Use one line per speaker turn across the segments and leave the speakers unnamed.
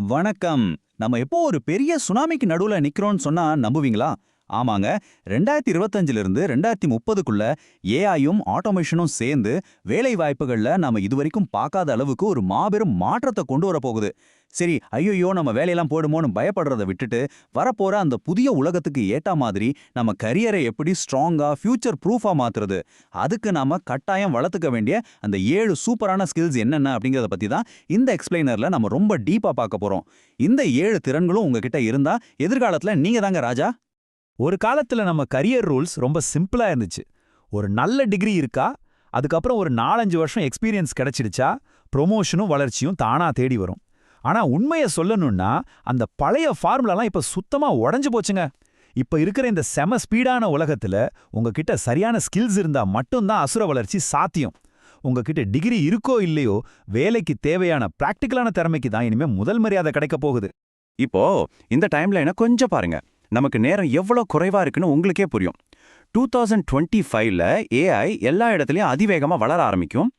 வணக்கம். நம்ம எப்போ ஒரு பெரிய சுனாமிக்கு நடுவுல நிக்கிறோம்னு சொன்னா நம்புவீங்களா? ஆமாங்க. 2025லிருந்து 2030க்குள்ள ஏஐயும் ஆட்டோமேஷனும் சேர்ந்து வேலை வாய்ப்புகள்ல நாம இதுவரைக்கும் பார்க்காத அளவுக்கு ஒரு மாபெரும் மாற்றத்தை கொண்டு வர போகுது. சரி, ஐயையோ நம்ம வேலையெல்லாம் போயிடுமோன்னு பயப்படுறத விட்டுட்டு, வரப்போற அந்த புதிய உலகத்துக்கு ஏத்தா மாதிரி நம்ம கரியரை எப்படி ஸ்ட்ராங்கா, ஃபியூச்சர் ப்ரூஃபா மாத்துறது? அதுக்கு நாம கட்டாயம் வளர்த்துக்க வேண்டிய அந்த 7 சூப்பரான ஸ்கில்ஸ் என்னென்ன அப்படிங்கிறத பத்தி தான் இந்த எக்ஸ்பிளைனர்ல நம்ம ரொம்ப டீப்பா பார்க்க போறோம். இந்த 7 திறன்களும் உங்ககிட்ட இருந்தா எதிர்காலத்துல நீங்க தாங்க ராஜா.
ஒரு காலத்துல நம்ம கரியர் ரூல்ஸ் ரொம்ப சிம்பிளா இருந்துச்சு. ஒரு நல்ல டிகிரி இருக்கா, அதுக்கப்புறம் ஒரு 4-5 வருஷம் எக்ஸ்பீரியன்ஸ் கிடைச்சிடுச்சா, ப்ரொமோஷனும் வளர்ச்சியும் தானா தேடி வரும். ஆனா உண்மைய சொல்லணும்னா, அந்த பழைய ஃபார்முலாலாம் இப்ப சுத்தமா உடைஞ்சு போச்சுங்க. இப்ப இருக்கிற இந்த செம ஸ்பீடான உலகத்துல உங்ககிட்ட சரியான ஸ்கில்ஸ் இருந்தா மட்டும்தான் அசுர வளர்ச்சி சாத்தியம். உங்ககிட்ட டிகிரி இருக்கோ இல்லையோ, வேலைக்கு தேவையான பிராக்டிக்கலான திறமைக்கு தான் இனிமே முதல் மரியாதை கிடைக்க போகுது.
இப்போ இந்த டைம்லைனை கொஞ்சம் பாருங்க. நமக்கு நேரம் எவ்வளோ குறைவா இருக்குன்னு உங்களுக்கே புரியும். 2025ல ஏஐ எல்லா இடத்துலையும் அதிவேகமா வளர ஆரம்பிக்கும்.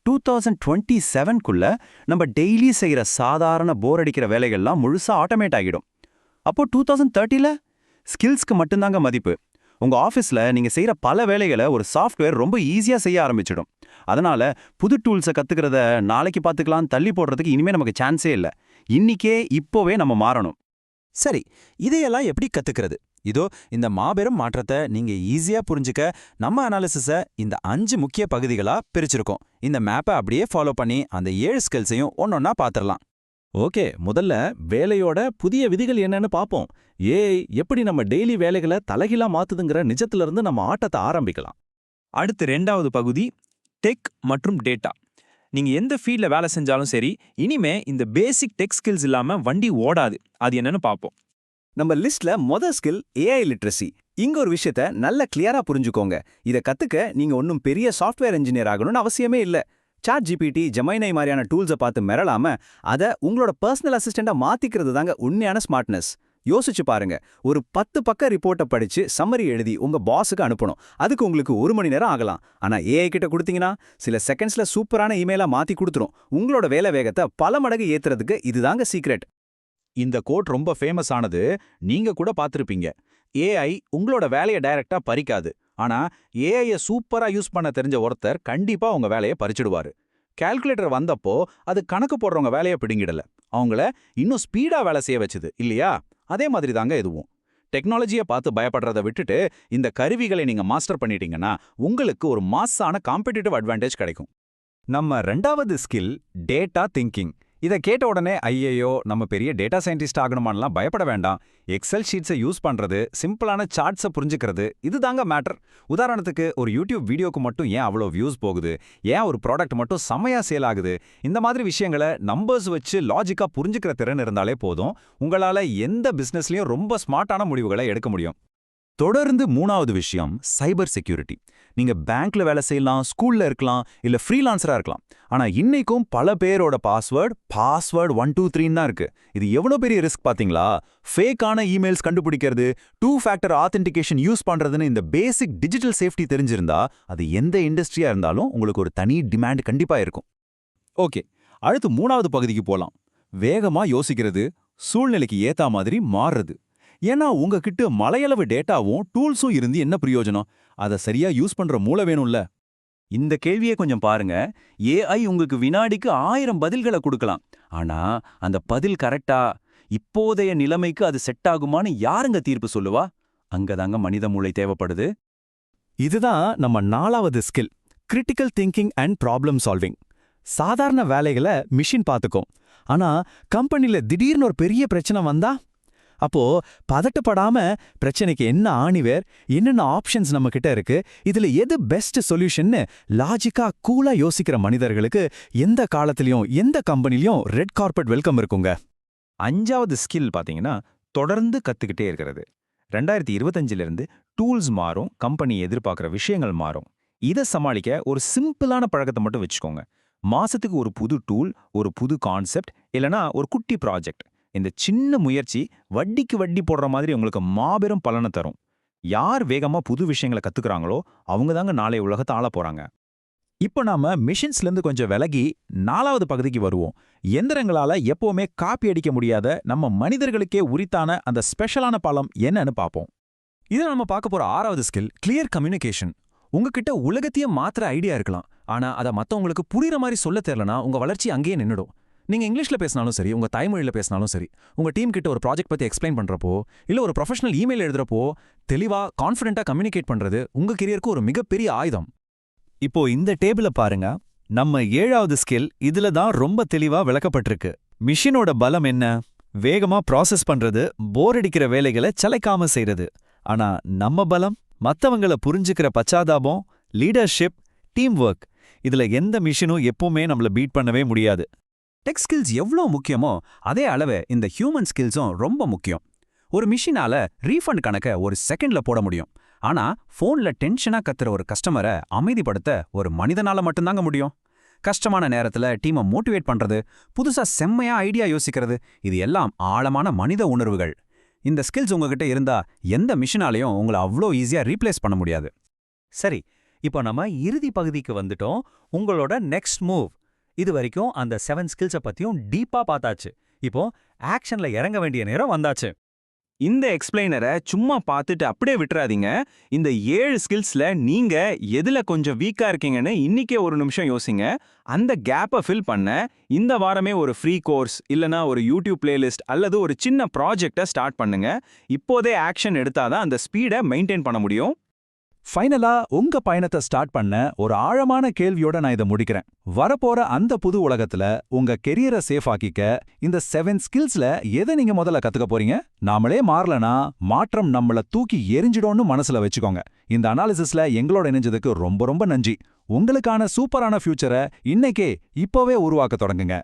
2027க்குள்ள நம்ம டெய்லி செய்யற சாதாரண போர் அடிக்கிற வேலைகள்லாம் முழுசா ஆட்டோமேட் ஆகிடும். அப்போ 2030ல ஸ்கில்ஸ்க்கு மட்டும்தாங்க மதிப்பு. உங்க ஆஃபீஸ்ல நீங்க செய்யற பல வேலைகளை ஒரு சாஃப்ட்வேர் ரொம்ப ஈஸியா செய்ய ஆரம்பிச்சிடும். அதனால புது டூல்ஸை கத்துக்கிறத நாளைக்கு பார்த்துக்கலாம் தள்ளி போடுறதுக்கு இனிமே நமக்கு சான்ஸே இல்லை. இன்னிக்கே இப்போவே நம்ம மாறணும்.
சரி, இதையெல்லாம் எப்படி கத்துக்கிறது? இதோ இந்த மாபெரும் மாற்றத்தை நீங்க ஈஸியா புரிஞ்சுக்க நம்ம அனாலிசிஸ இந்த 5 முக்கிய பகுதிகளா பிரிச்சிருக்கோம். இந்த மேப்பை அப்படியே ஃபாலோ பண்ணி அந்த 7 ஸ்கில்ஸையும் ஒன்னொன்னா பாத்திரலாம்.
ஓகே, முதல்ல வேலையோட புதிய விதிகள் என்னன்னு பாப்போம். ஏஐ எப்படி நம்ம டெய்லி வேலைகளை தலைகீழா மாத்துதுங்கிற நிஜத்துல இருந்து நம்ம ஆட்டத்தை ஆரம்பிக்கலாம்.
அடுத்து 2வது பகுதி டெக் மற்றும் டேட்டா. நீங்க எந்த ஃபீல்ட்ல வேலை செஞ்சாலும் சரி, இனிமே இந்த பேசிக் டெக் ஸ்கில்ஸ் இல்லாம வண்டி ஓடாது. அது என்னன்னு பாப்போம்.
நம்ம லிஸ்ட்ல ஸ்கில் ஏஐ லிட்ரஸி. இங்க ஒரு விஷயத்த நல்ல கிளியரா புரிஞ்சுக்கோங்க. இத கத்துக்க நீங்க ஒன்னும் பெரிய சாஃப்ட்வேர் இன்ஜினியர் ஆகணும்னு அவசியமே இல்ல. சாட் ஜிபிடி, ஜெமினி மாதிரியான டூல்ஸை பார்த்து மிரளாம அதை உங்களோட பர்சனல் அசிஸ்டண்டா மாத்திக்கிறது தாங்க உண்மையான ஸ்மார்ட்னஸ். யோசிச்சு பாருங்க. ஒரு 10 பக்க ரிப்போர்ட்டை படிச்சு சம்மரி எழுதி உங்க பாஸுக்கு அனுப்பணும். அதுக்கு உங்களுக்கு 1 மணி நேரம் ஆகலாம். ஆனா ஏஐ கிட்ட கொடுத்தீங்கன்னா சில செகண்ட்ஸ்ல சூப்பரான இமெயிலா மாத்தி கொடுத்துரும். உங்களோட வேலை வேகத்தை பல மடங்கு ஏத்துறதுக்கு இதுதாங்க சீக்ரெட்.
இந்த கோட் ரொம்ப ஃபேமஸ் ஆனது நீங்க கூட பார்த்திருப்பீங்க. ஏஐ உங்களோட வேலையை டைரக்டா பறிக்காது. ஆனா ஏஐய சூப்பரா யூஸ் பண்ண தெரிஞ்ச ஒருத்தர் கண்டிப்பா உங்க வேலையை பறிச்சிடுவாரு. கால்குலேட்டர் வந்தப்போ அது கணக்கு போடுறவங்க வேலையை பிடுங்கிடல, அவங்கள இன்னும் ஸ்பீடா வேலை செய்ய வச்சுது இல்லையா? அதே மாதிரி தாங்க இதுவும். டெக்னாலஜியை பார்த்து பயப்படுறதை விட்டுட்டு இந்த கருவிகளை நீங்க மாஸ்டர் பண்ணிட்டீங்கன்னா உங்களுக்கு ஒரு மாஸான காம்படிட்டிவ் அட்வான்டேஜ் கிடைக்கும்.
நம்ம 2வது ஸ்கில் டேட்டா திங்கிங். இதை கேட்ட உடனே ஐயையோ நம்ம பெரிய டேட்டா சயின்டிஸ்ட் ஆகணுமான்லாம் பயப்பட வேண்டாம். எக்ஸல் ஷீட்ஸை யூஸ் பண்றது, சிம்பிளான சார்ட்ஸை புரிஞ்சுக்கிறது, இதுதாங்க மேட்டர். உதாரணத்துக்கு ஒரு யூடியூப் வீடியோக்கு மட்டும் ஏன் அவ்வளோ வியூஸ் போகுது, ஏன் ஒரு ப்ராடக்ட் மட்டும் செம்மையா சேல் ஆகுது, இந்த மாதிரி விஷயங்களை நம்பர்ஸ் வச்சு லாஜிக்கா புரிஞ்சுக்கிற திறன் இருந்தாலே போதும். உங்களால எந்த பிசினஸ்லயும் ரொம்ப ஸ்மார்ட்டான முடிவுகளை எடுக்க முடியும்.
தொடர்ந்து 3வது விஷயம் சைபர் செக்யூரிட்டி. நீங்க பேங்க்ல வேலை செய்யலாம், ஸ்கூல்ல இருக்கலாம், இல்ல ஃப்ரீலான்சரா இருக்கலாம். ஆனா இன்னைக்கும் பல பேரோட பாஸ்வேர்ட் 1 2 3 தான் இருக்கு. இது எவ்வளவு பெரிய ரிஸ்க் பாத்தீங்களா? ஃபேக்கான இமெயில்ஸ் கண்டுபிடிக்கிறது, 2 ஃபேக்டர் ஆத்தென்டிகேஷன் யூஸ் பண்றதுன்னு இந்த பேசிக் டிஜிட்டல் சேஃப்டி தெரிஞ்சிருந்தா அது எந்த இண்டஸ்ட்ரியா இருந்தாலும் உங்களுக்கு ஒரு தனி டிமாண்ட் கண்டிப்பா இருக்கும்.
ஓகே, அடுத்து 3வது பகுதிக்கு போலாம். வேகமா யோசிக்கிறது, சூழ்நிலைக்கு ஏத்தா மாதிரி மாறுறது. ஏன்னா உங்ககிட்ட மலையளவு டேட்டாவும் டூல்ஸும் இருந்து என்ன பிரயோஜனம்? அதை சரியா யூஸ் பண்ற மூளை வேணும்ல.
இந்த கேள்வியை கொஞ்சம் பாருங்க. ஏஐ உங்களுக்கு வினாடிக்கு 1000 பதில்களை கொடுக்கலாம். ஆனா அந்த பதில் கரெக்டா, இப்போதைய நிலைமைக்கு அது செட் ஆகுமான்னு யாருங்க தீர்ப்பு சொல்லுவா? அங்கதாங்க மனித மூளை தேவைப்படுது.
இதுதான் நம்ம 4வது skill critical thinking and problem solving. சாதாரண வேலைகளை மிஷின் பார்த்துக்கும். ஆனா கம்பெனில திடீர்னு ஒரு பெரிய பிரச்சனை வந்தா அப்போ பதட்டப்படாம பிரச்சனைக்கு என்ன ஆணிவேர், என்னென்ன ஆப்ஷன்ஸ் நம்ம கிட்ட இருக்கு, இதுல எது பெஸ்ட் சொல்யூஷன்னு லாஜிக்கா கூலா யோசிக்கிற மனிதர்களுக்கு எந்த காலத்திலயும் எந்த கம்பெனிலையும் ரெட் கார்பெட் வெல்கம் இருக்குங்க. 5வது ஸ்கில் பாத்தீங்கன்னா தொடர்ந்து கத்துக்கிட்டே இருக்கிறது. 2025லிருந்து டூல்ஸ் மாறும், கம்பெனி எதிர்பார்க்குற விஷயங்கள் மாறும். இதை சமாளிக்க ஒரு சிம்பிளான பழக்கத்தை மட்டும் வச்சுக்கோங்க. மாசத்துக்கு ஒரு புது டூல், ஒரு புது கான்செப்ட், இல்லனா ஒரு குட்டி ப்ராஜெக்ட். இந்த சின்ன முயற்சி வட்டிக்கு வட்டி போடுற மாதிரி உங்களுக்கு மாபெரும் பலனை தரும். யார் வேகமா புது விஷயங்களை கத்துக்கிறாங்களோ அவங்க தாங்க நாளைய உலகத்தை ஆள போறாங்க.
இப்போ நாம மிஷின்ஸ்லேருந்து கொஞ்சம் விலகி 4வது பகுதிக்கு வருவோம். எந்திரங்களால எப்பவுமே காப்பி அடிக்க முடியாத நம்ம மனிதர்களுக்கே உரித்தான அந்த ஸ்பெஷலான பலம் என்னன்னு பார்ப்போம்.
இதுல நம்ம பார்க்க போற 6வது ஸ்கில் கிளியர் கம்யூனிகேஷன். உங்ககிட்ட உலகத்தையே மாத்திர ஐடியா இருக்கலாம், ஆனா அதை மத்தவங்களுக்கு புரியுற மாதிரி சொல்ல தெரியலனா உங்க வளர்ச்சி அங்கேயே நின்னுடும். நீங்க இங்கிலீஷ்ல பேசினாலும் சரி, உங்க தாய்மொழியில பேசினாலும் சரி, உங்க டீம் கிட்ட ஒரு ப்ராஜெக்ட் பத்தி எக்ஸ்பிளைன் பண்றப்போ இல்ல ஒரு ப்ரொஃபஷனல் இமெயில் எழுதுறப்போ தெளிவா கான்ஃபிடென்ட்டா கம்யூனிகேட் பண்றது உங்க கெரியருக்கு ஒரு மிகப்பெரிய ஆயுதம். இப்போ இந்த டேபிள பாருங்க. நம்ம 7வது ஸ்கில் இதுல தான் ரொம்ப தெளிவா விளக்கப்பட்டிருக்கு. மிஷினோட பலம் என்ன? வேகமா ப்ராசஸ் பண்றது, போர் அடிக்கிற வேலைகளை சளைக்காம செய்யறது. ஆனா நம்ம பலம் மத்தவங்கள புரிஞ்சுக்கிற பச்சாதாபம், லீடர்ஷிப், டீம் ஒர்க். இதுல எந்த மிஷினும் எப்பவுமே நம்மள பீட் பண்ணவே முடியாது.
டெக் ஸ்கில்ஸ் எவ்வளோ முக்கியமோ அதே அளவு இந்த ஹியூமன் ஸ்கில்ஸும் ரொம்ப முக்கியம். ஒரு மிஷினால ரீஃபண்ட் கணக்க ஒரு செகண்ட்ல போட முடியும். ஆனா ஃபோன்ல டென்ஷனா கத்துற ஒரு கஸ்டமரை அமைதிப்படுத்த ஒரு மனிதனால மட்டும்தாங்க முடியும். கஷ்டமான நேரத்துல டீமை மோட்டிவேட் பண்றது, புதுசா செம்மையா ஐடியா யோசிக்கிறது, இது எல்லாம் ஆழமான மனித உணர்வுகள். இந்த ஸ்கில்ஸ் உங்ககிட்ட இருந்தா எந்த மிஷினாலையும் உங்களை அவ்வளோ ஈஸியா ரீப்ளேஸ் பண்ண முடியாது.
சரி, இப்போ நம்ம இறுதி பகுதிக்கு வந்துட்டோம். உங்களோட நெக்ஸ்ட் மூவ். இது வரைக்கும் அந்த 7 ஸ்கில்ஸை பத்தியும் டீப்பா பார்த்தாச்சு. இப்போ ஆக்ஷன்ல இறங்க வேண்டிய நேரம் வந்தாச்சு.
இந்த எக்ஸ்பிளைனரை சும்மா பார்த்துட்டு அப்படியே விட்டுறாதீங்க. இந்த 7 ஸ்கில்ஸ்ல நீங்க எதுல கொஞ்சம் வீக்கா இருக்கீங்கன்னு இன்னிக்கே ஒரு நிமிஷம் யோசிங்க. அந்த கேப்பை ஃபில் பண்ண இந்த வாரமே ஒரு ஃப்ரீ கோர்ஸ் இல்லனா ஒரு யூடியூப் பிளேலிஸ்ட் அல்லது ஒரு சின்ன ப்ராஜெக்டை ஸ்டார்ட் பண்ணுங்க. இப்போதே ஆக்ஷன் எடுத்தாதான் அந்த ஸ்பீடை மெயின்டைன் பண்ண முடியும்.
ஃபைனலா உங்க பயணத்தை ஸ்டார்ட் பண்ண ஒரு ஆழமான கேள்வியோட நான் இதை முடிக்கிறேன். வரப்போற அந்த புது உலகத்துல உங்க கெரியரை சேஃப் ஆக்கிக்க இந்த 7 ஸ்கில்ஸ்ல எதை நீங்க முதல்ல கத்துக்க போறீங்க? நாமளே மாறலனா மாற்றம் நம்மள தூக்கி எரிஞ்சிடும்னு மனசுல வச்சுக்கோங்க. இந்த அனாலிசிஸ்ல எங்களோட இணைஞ்சதுக்கு ரொம்ப ரொம்ப நன்றி. உங்களுக்கான சூப்பரான ஃபியூச்சரை இன்னைக்கே இப்போவே உருவாக்க தொடங்குங்க.